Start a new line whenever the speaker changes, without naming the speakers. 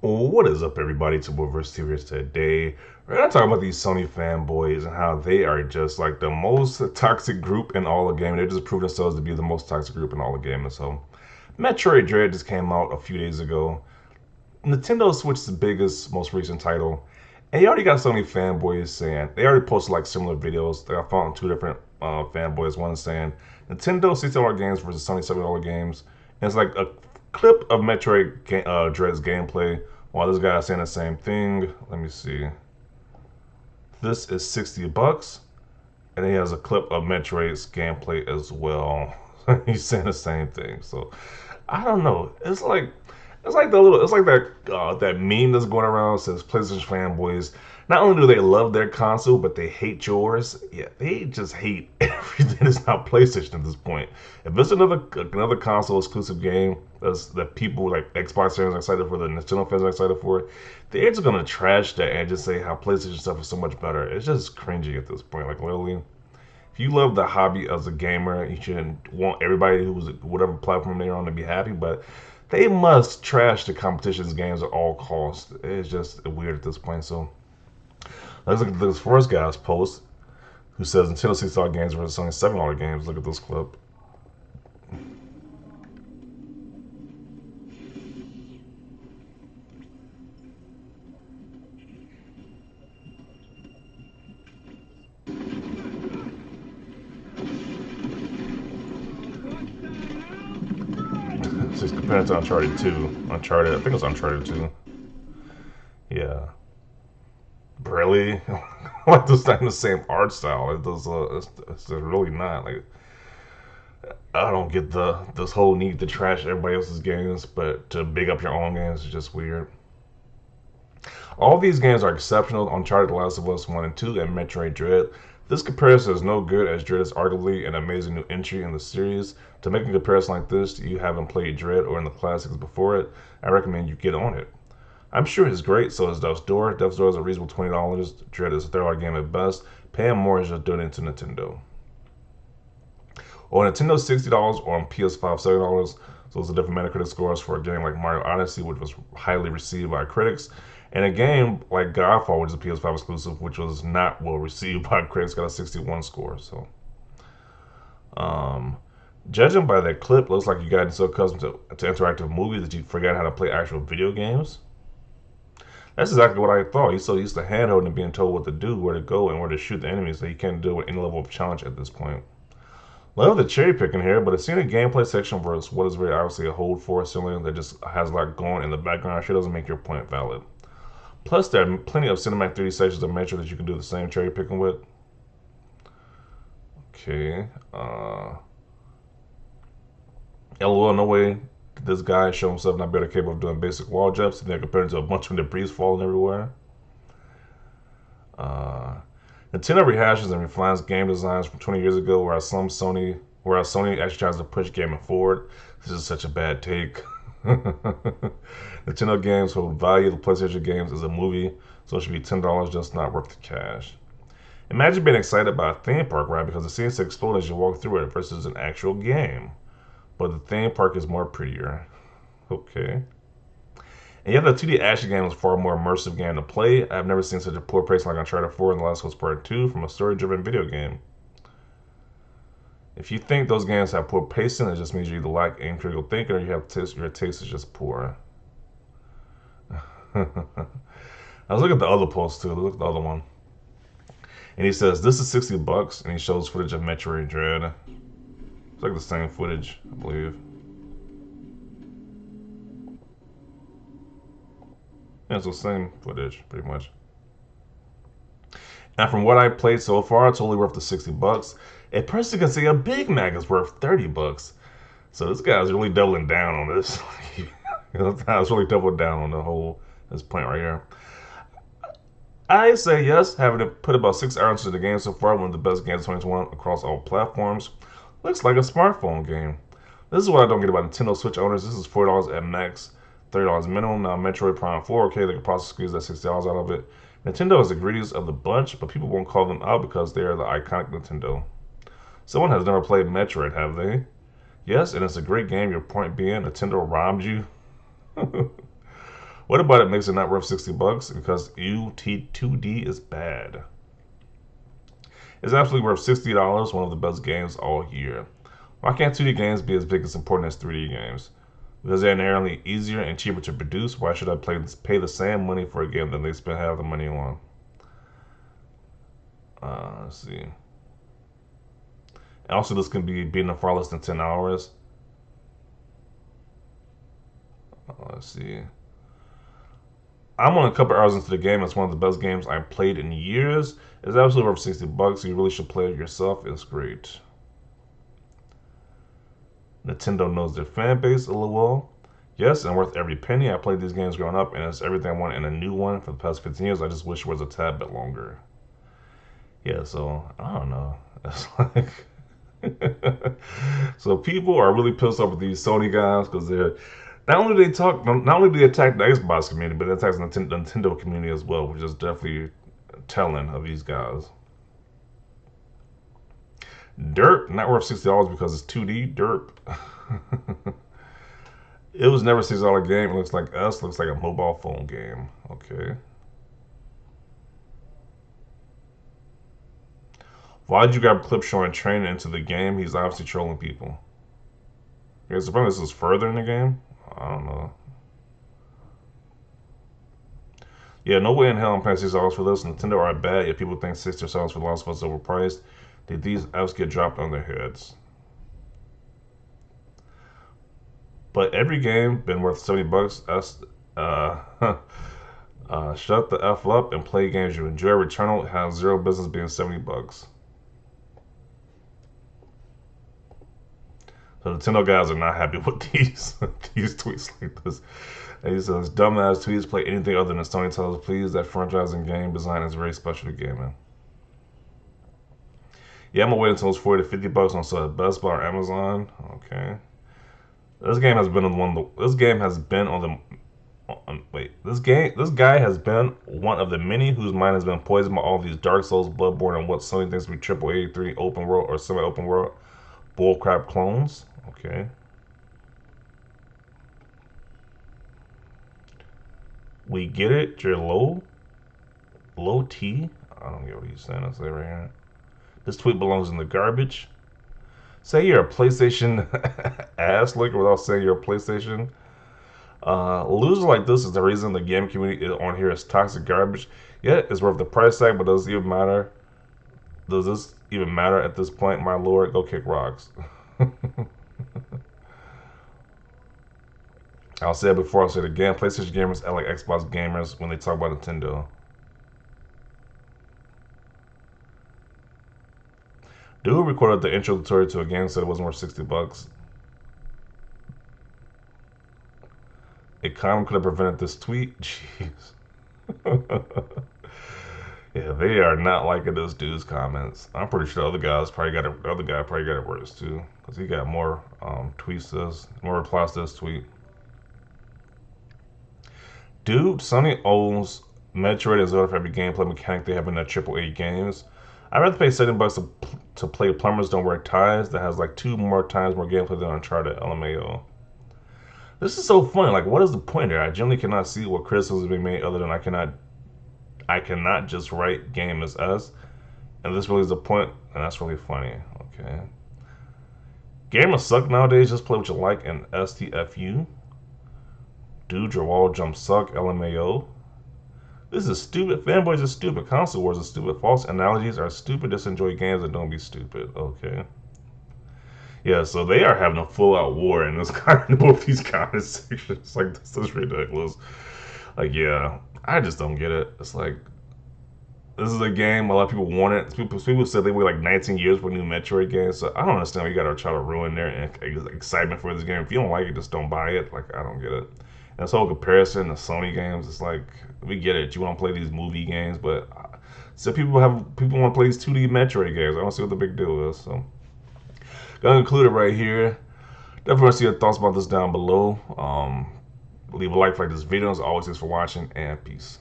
What is up, everybody? It's Verse here today. We're gonna talk about these Sony fanboys and how they are just like the most toxic group in all the gaming. They just proved themselves to be the most toxic group in all the gaming. So, Metroid Dread just came out a few days ago. Nintendo Switch's the biggest, most recent title, and you already got Sony fanboys saying they already posted like similar videos. That I found two different fanboys. One is saying Nintendo $60 games versus Sony $70 games, and it's like a clip of Dread's gameplay. While this guy is saying the same thing. Let me see. This is $60, and he has a clip of Metroid's gameplay as well. He's saying the same thing. So I don't know. It's like that meme that's going around says PlayStation fanboys. Not only do they love their console, but they hate yours. Yeah, they just hate everything that's not PlayStation at this point. If it's another console exclusive game that people like Xbox fans are excited for, the Nintendo fans are excited for, they're just gonna trash that and just say how PlayStation stuff is so much better. It's just cringy at this point. Like literally, if you love the hobby as a gamer, you shouldn't want everybody who's whatever platform they're on to be happy, but they must trash the competition's games at all costs. It's just weird at this point. So let's look at this first guy's post who says Nintendo $60 games versus Sony $7 games. Look at this clip. It's compared to Uncharted 2. Uncharted, I think it's Uncharted 2. Yeah. Really? Like this not the same art style. It's just really not. Like I don't get this whole need to trash everybody else's games, but to big up your own games is just weird. All these games are exceptional. Uncharted, The Last of Us 1 and 2, and Metroid Dread. This comparison is no good as Dread is arguably an amazing new entry in the series. To make a comparison like this, you haven't played Dread or in the classics before it, I recommend you get on it. I'm sure it's great, so is Death's Door. Death's Door is a reasonable $20. Dread is a $30 game at best. Paying more is just doing it to Nintendo. On Nintendo $60 or on PS5 $7. So it's a different Metacritic scores for a game like Mario Odyssey, which was highly received by critics, and a game like Godfall, which is a PS5 exclusive, which was not well received by critics, got a 61 score. So, um, judging by that clip, looks like you got so accustomed to interactive movies that you forgot how to play actual video games. That's exactly what I thought. He's so used to handholding and being told what to do, where to go, and where to shoot the enemies that he can't do with any level of challenge at this point. Love the cherry picking here, but seeing a gameplay section versus what is very obviously a hold for cylinder that just has a lot going in the background sure doesn't make your point valid. Plus, there are plenty of cinematic 3D sections of Metro that you can do the same cherry picking with. Okay. LOL, no way did this guy show himself not better capable of doing basic wall jumps, and they're compared to a bunch of debris falling everywhere. Uh, Nintendo rehashes and refines game designs from 20 years ago, whereas Sony actually tries to push gaming forward. This is such a bad take. Nintendo games hold value. The PlayStation games is a movie, so it should be $10, just not worth the cash. Imagine being excited about a theme park ride because it seems to explode as you walk through it versus an actual game. But the theme park is more prettier. Okay. And yet the 2D action game is far more immersive game to play. I've never seen such a poor pacing like Uncharted 4 and The Last of Us Part 2 from a story-driven video game. If you think those games have poor pacing, it just means you either lack in critical thinking or your taste is just poor. I was looking at the other post too. Look at the other one. And he says, this is $60, and he shows footage of Metroid Dread. It's like the same footage, I believe. Yeah, it's the same footage, pretty much. And from what I played so far, it's only worth the $60. A person can say a Big Mac is worth $30. So this guy's really doubling down on this. It's really doubled down on this point right here. I say yes, having put about 6 hours into the game so far, one of the best games of 2021 across all platforms. Looks like a smartphone game. This is what I don't get about Nintendo Switch owners. This is $40 at max, $30 minimum. Now Metroid Prime 4, okay, they could probably squeeze that $60 out of it. Nintendo is the greediest of the bunch, but people won't call them out because they are the iconic Nintendo. Someone has never played Metroid, have they? Yes, and it's a great game. Your point being, Nintendo robbed you. What about it makes it not worth $60? Because UT2D is bad. It's absolutely worth $60, one of the best games all year. Why can't 2D games be as big as important as 3D games? Because they're inherently easier and cheaper to produce. Why should I pay the same money for a game that they spend half the money on? Let's see. Also, this can be beaten far less than 10 hours. Let's see. I'm only a couple hours into the game. It's one of the best games I've played in years. It's absolutely worth $60. You really should play it yourself. It's great. Nintendo knows their fan base a little well. Yes, and worth every penny. I played these games growing up, and it's everything I want in a new one for the past 15 years. I just wish it was a tad bit longer. Yeah, so I don't know. It's like so people are really pissed off with these Sony guys because they're not only do they attack the Xbox community, but they attack the Nintendo community as well, which is definitely telling of these guys. Derp, not worth $60 because it's 2D. Derp. It was never a $60 game. It looks like us. Looks like a mobile phone game. Okay. Why did you grab a clip showing Train into the game? He's obviously trolling people. Yeah, so probably this is further in the game. I don't know. Yeah, no way in hell I'm paying $6 for this. Nintendo are bad, yet people think $60 for The Last of Us is overpriced. Did these apps get dropped on their heads? But every game been worth $70. Shut the F up and play games you enjoy. Returnal has zero business being $70. So Nintendo guys are not happy with these tweets like this. And he says, dumbass tweets play anything other than Sony titles, please. That franchise and game design is very special to gaming. Yeah, I'm gonna wait until it's $40 to $50 on sale at Best Buy or Amazon. Okay. This game has been on one of the. This game has been on the. Wait, this guy has been one of the many whose mind has been poisoned by all these Dark Souls, Bloodborne, and what Sony thinks to be AAA 3 open world or semi-open world bullcrap clones. Okay. We get it. You're low T. I don't get what he's saying. I'll say right here. This tweet belongs in the garbage. Say you're a PlayStation ass licker without saying you're a PlayStation. Losers like this is the reason the game community on here is toxic garbage. Yet it's worth the price tag, but does it even matter? Does this even matter at this point? My lord, go kick rocks. I'll say it before, I'll say it again. PlayStation gamers act like Xbox gamers when they talk about Nintendo. Dude recorded the intro tutorial to a game, said it wasn't worth $60. A comment could have prevented this tweet. Jeez. Yeah, they are not liking this dude's comments. I'm pretty sure the other guy probably got it worse too, because he got more tweets to this, more replies to this tweet. Dude, Sony owns Metroid and Zelda for every gameplay mechanic they have in their AAA games. I'd rather pay $70 to play Plumbers Don't Wear Ties that has like 2 more times more gameplay than Uncharted. LMAO. This is so funny. Like, what is the point here? I generally cannot see what criticism is being made other than I cannot just write game as S. And this really is the point, and that's really funny. Okay. Gamers suck nowadays. Just play what you like and STFU. Dude, your wall jumps suck. LMAO. This is stupid. Fanboys are stupid. Console wars are stupid. False analogies are stupid. Just enjoy games and don't be stupid. Okay. Yeah, so they are having a full-out war in this kind of both these comment sections. Like, this is ridiculous. Like, yeah, I just don't get it. It's like, this is a game a lot of people want it. People said they wait like 19 years for a new Metroid game. So I don't understand why you gotta try to ruin their excitement for this game. If you don't like it, just don't buy it. Like, I don't get it. And this whole comparison to Sony games, it's like, we get it. You want to play these movie games, but so people want to play these 2D Metroid games. I don't see what the big deal is. So, gonna conclude it right here. Definitely want to see your thoughts about this down below. Leave a like for this video. As always, thanks for watching, and peace.